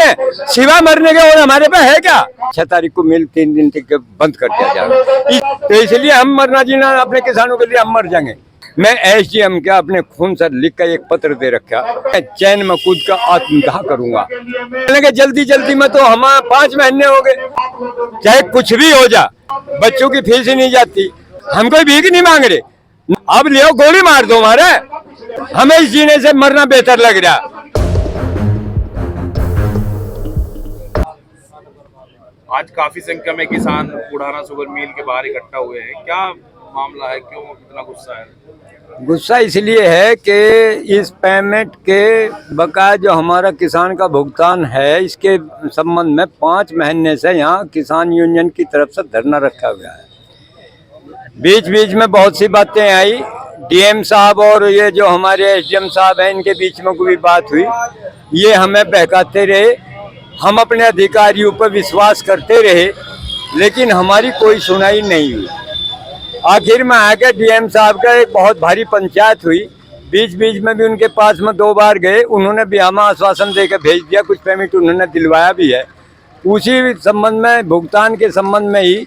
हैं, सिवा मरने के और हमारे पे है क्या। 6 तारीख को मिल 3 दिन तक बंद कर दिया जाएगा, तो इसलिए हम मरना जीना अपने किसानों के लिए हम मर जाएंगे। मैं एसडीएम का अपने खून से लिख कर एक पत्र दे रखा, मैं चैन में कूद का आत्मदाह करूंगा। जल्दी जल्दी में तो हम 5 महीने हो गए, चाहे कुछ भी हो जा, बच्चों की फीस ही नहीं जाती, हम कोई भीख नहीं मांग रहे। अब लियो गोली मार दो हमारे, हमें इस जीने से मरना बेहतर लग रहा। आज काफी संख्या में किसान बुढ़ाना शुगर मिल के बाहर इकट्ठा हुए हैं, क्या मामला है, क्यों इतना गुस्सा है? गुस्सा इसलिए है कि इस पेमेंट के बकाया जो हमारा किसान का भुगतान है, इसके संबंध में 5 महीने से यहाँ किसान यूनियन की तरफ से धरना रखा गया है। बीच बीच में बहुत सी बातें आई, डीएम साहब और ये जो हमारे एसडीएम साहब हैं, इनके बीच में कोई बात हुई, ये हमें बहकाते रहे, हम अपने अधिकारियों पर विश्वास करते रहे, लेकिन हमारी कोई सुनाई नहीं हुई। आखिर में आके डीएम साहब का एक बहुत भारी पंचायत हुई, बीच बीच में भी उनके पास में 2 बार गए, उन्होंने भी हमें आश्वासन देकर भेज दिया, कुछ पेमेंट उन्होंने दिलवाया भी है। उसी संबंध में, भुगतान के संबंध में ही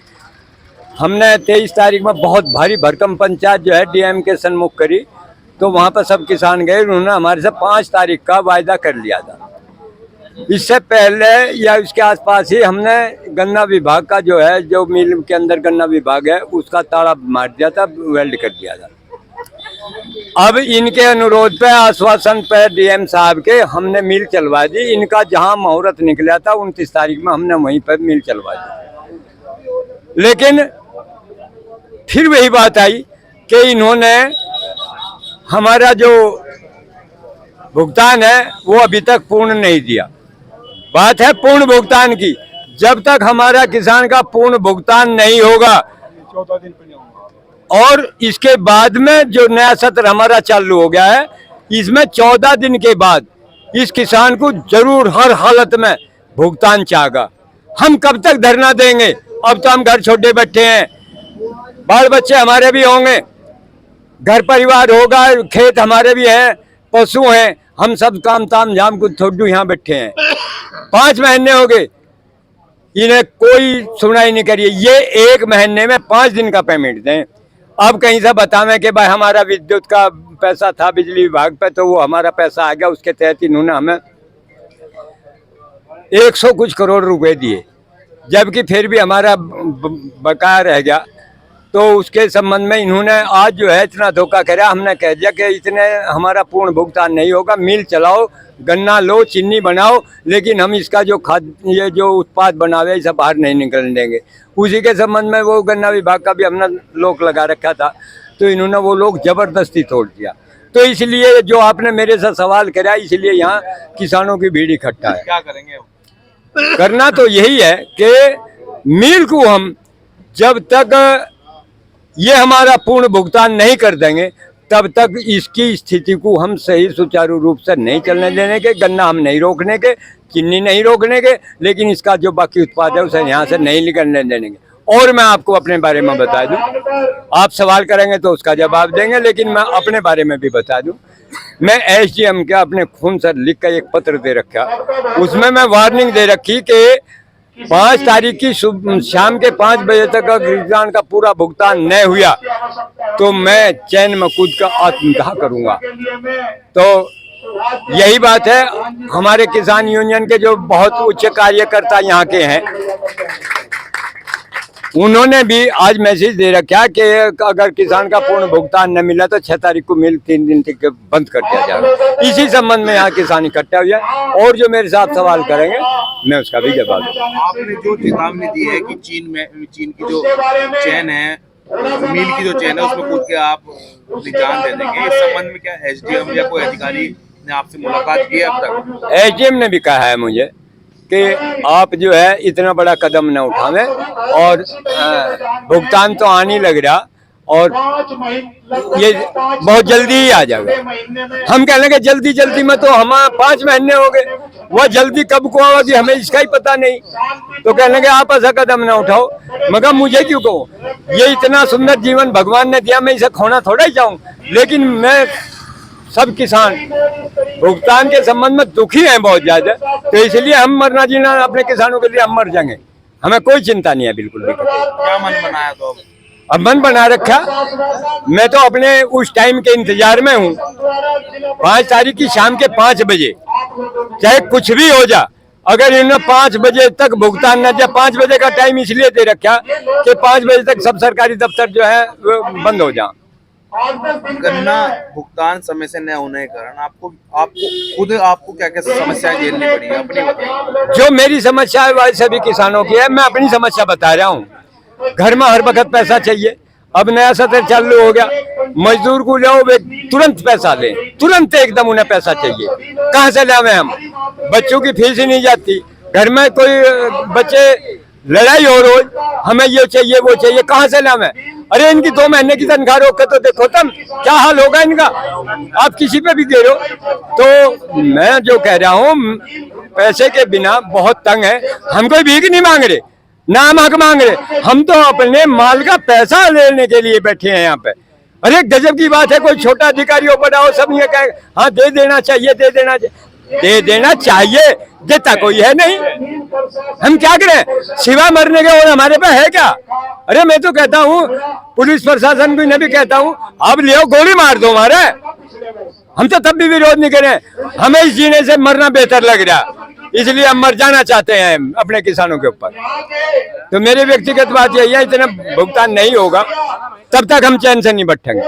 हमने 23 तारीख में बहुत भारी भरकम पंचायत जो है डीएम के सन्मुख करी, तो वहाँ पर सब किसान गए, उन्होंने हमारे से 5 तारीख का वायदा कर लिया था। इससे पहले या इसके आसपास ही हमने गन्ना विभाग का जो है, जो मिल के अंदर गन्ना विभाग है, उसका ताला मार दिया था, वेल्ड कर दिया था। अब इनके अनुरोध पे, आश्वासन पे डीएम साहब के, हमने मिल चलवा दी। इनका जहां मुहूर्त निकला था 29 तारीख में, हमने वहीं पर मिल चलवा दी। लेकिन फिर वही बात आई कि इन्होंने हमारा जो भुगतान है वो अभी तक पूर्ण नहीं दिया। बात है पूर्ण भुगतान की, जब तक हमारा किसान का पूर्ण भुगतान नहीं होगा, 14 दिन पे नहीं होगा। और इसके बाद में जो नया सत्र हमारा चालू हो गया है, इसमें 14 दिन के बाद इस किसान को जरूर हर हालत में भुगतान चाहेगा। हम कब तक धरना देंगे? अब तो हम घर छोड़े बैठे हैं, बाल बच्चे हमारे भी होंगे, घर परिवार होगा, खेत हमारे भी हैं, पशु हैं, हम सब काम ताम झाम कुछ थोड़ू यहाँ बैठे हैं। 5 महीने हो गए, इन्हें कोई सुनाई नहीं करी। ये 1 महीने में 5 दिन का पेमेंट दें। अब कहीं से बतावें कि भाई हमारा विद्युत का पैसा था बिजली विभाग पे, तो वो हमारा पैसा आ गया, उसके तहत इन्होंने हमें 100 कुछ करोड़ रुपए दिए, जबकि फिर भी हमारा बकाया रह गया। तो उसके संबंध में इन्होंने आज जो है इतना धोखा करा, हमने कह दिया कि इतने हमारा पूर्ण भुगतान नहीं होगा, मिल चलाओ, गन्ना लो, चीनी बनाओ, लेकिन हम इसका जो ये जो उत्पाद बनावे इसे बाहर नहीं निकलने देंगे। उसी के संबंध में वो गन्ना विभाग का भी हमने लोक लगा रखा था, तो इन्होंने वो लोग जबरदस्ती तोड़ दिया। तो इसलिए जो आपने मेरे से सवाल करा, इसलिए यहाँ किसानों की भीड़ इकट्ठा है। क्या करेंगे? करना तो यही है कि मिल को हम जब तक ये हमारा पूर्ण भुगतान नहीं कर देंगे, तब तक इसकी स्थिति को हम सही सुचारू रूप से नहीं चलने देने के। गन्ना हम नहीं रोकने के, चीनी नहीं रोकने के, लेकिन इसका जो बाकी उत्पाद है उसे यहाँ से नहीं निकलने देने के। और मैं आपको अपने बारे में बता दूं, आप सवाल करेंगे तो उसका जवाब देंगे, लेकिन मैं अपने बारे में भी बता दूं, मैं एसडीएम का अपने खून से लिख कर एक पत्र दे रखा, उसमें मैं वार्निंग दे रखी कि 5 तारीख की शाम के 5 बजे तक अगर किसान का पूरा भुगतान नहीं हुआ तो मैं चैन में कूद का आत्मदाह करूंगा। तो यही बात है। हमारे किसान यूनियन के जो बहुत उच्च कार्यकर्ता यहाँ के हैं, उन्होंने भी आज मैसेज दे रखा कि अगर किसान का पूर्ण भुगतान न मिला तो 6 तारीख को मिल 3 दिन तक बंद कर दिया जाएगा। इसी संबंध में यहाँ किसान इकट्ठा हुए, और जो मेरे साथ सवाल करेंगे मैं उसका भी जवाब दूंगा। आपने जो चेतावनी दी है कि चीन की जो चैन है, मिल की जो चैन है, उसमें कूद के आप अपनी जान दे देंगे, इस संबंध में क्या एसडीएम या कोई अधिकारी ने आपसे मुलाकात की है अब तक? एसडीएम ने भी कहा है मुझे कि आप जो है इतना बड़ा कदम न उठावें, और भुगतान तो आने लग रहा और ये बहुत जल्दी ही आ जाएगा। हम कह लगे जल्दी जल्दी में, तो हम 5 महीने हो गए, वह जल्दी कब को आएगी हमें इसका ही पता नहीं। तो कह लगे आप ऐसा कदम ना उठाओ, मगर मुझे क्यों कहो, ये इतना सुंदर जीवन भगवान ने दिया, मैं इसे खोना थोड़ा ही चाहूँ। लेकिन मैं सब किसान भुगतान के संबंध में दुखी हैं बहुत ज्यादा, तो इसलिए हम मरना जीना अपने किसानों के लिए हम मर जाएंगे, हमें कोई चिंता नहीं है बिल्कुल भी। क्या मन बनाया तो अब मन बना रखा, मैं तो अपने उस टाइम के इंतजार में हूँ, 5 तारीख की शाम के 5 बजे, चाहे कुछ भी हो जा, अगर इन्होंने 5 बजे तक भुगतान न दिया, 5 बजे का टाइम इसलिए दे रखा कि 5 बजे तक सब सरकारी दफ्तर जो है वो बंद हो जाए। गन्ना भुगतान समय से न होने के कारण आपको क्या क्या समस्याएं झेलनी पड़ी है, अपनी बताइए। जो मेरी समस्या है वह सभी किसानों की है, मैं अपनी समस्या बता रहा हूँ। घर में हर वक्त पैसा चाहिए, अब नया सत्र चालू हो गया, मजदूर को लाओ वे तुरंत पैसा ले, तुरंत एकदम उन्हें पैसा चाहिए, कहाँ से लावे हम? बच्चों की फीस ही नहीं जाती, घर में कोई बच्चे लड़ाई हो रोज, हमें ये चाहिए वो चाहिए, कहाँ से लावे? अरे इनकी 2 महीने की तनख्वाह रोक के तो देखो तुम क्या हाल होगा इनका, आप किसी पे भी गिरो। तो मैं जो कह रहा हूँ, पैसे के बिना बहुत तंग है, हम कोई भीख नहीं मांग रहे, ना हम हक मांग रहे, हम तो अपने माल का पैसा लेने के लिए बैठे हैं यहाँ पे। अरे गजब की बात है, कोई छोटा अधिकारी हो बड़ा हो, सब ये कहे हाँ दे देना चाहिए, दे देना चाहिए, देता कोई है नहीं, हम क्या करें? सिवा मरने के और हमारे पे है क्या? अरे मैं तो कहता हूँ पुलिस प्रशासन भी, भी कहता हूँ अब ले गोली मार दो हमारे, हम तो तब भी विरोध नहीं करें, हमें इस जीने से मरना बेहतर लग रहा, इसलिए हम मर जाना चाहते हैं अपने किसानों के ऊपर। तो मेरी व्यक्तिगत बात यही है, इतना भुगतान नहीं होगा तब तक हम चैन से नहीं बैठेंगे।